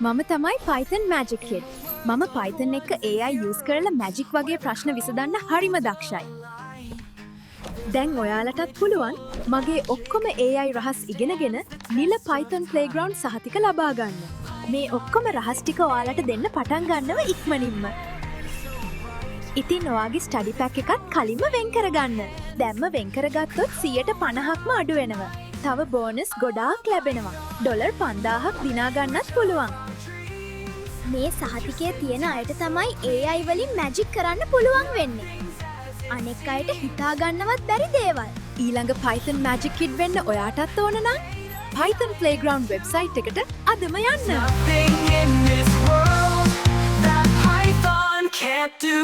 මම තමයි Python Magic Kid. මම Python එක AI use කරලා magic වගේ ප්‍රශ්න විසඳන්න හරිම දක්ෂයි. දැන් ඔයාලටත් පුළුවන් මගේ ඔක්කොම AI රහස් ඉගෙනගෙන නිල Python playground සහතික ලබා ගන්න. මේ ඔක්කොම රහස් ටික ඔයාලට දෙන්න පටන් ගන්නව ඉක්මනින්ම. ඉතින් ඔයාගේ ස්ටඩි පැක් එකත් කලින්ම වෙන් කරගන්න. දැම්ම වෙන් කරගත්තොත් 150ක්ම අඩු වෙනවා. තව බෝනස් ගොඩාක් ලැබෙනවා. ඩොලර් 5000ක් දිනා ගන්නත් පුළුවන්. මේ සහතිකයේ තියෙන අයට තමයි AI වලින් මැජික් කරන්න පුළුවන් වෙන්නේ. අනෙක් අයට හිතා ගන්නවත් බැරි දේවල්. ඊළඟ Python Magic Kid වෙන්න ඔයාටත් ඕන නම් Python Playground website එකට අදම යන්න. Nothing in this world that Python can't do.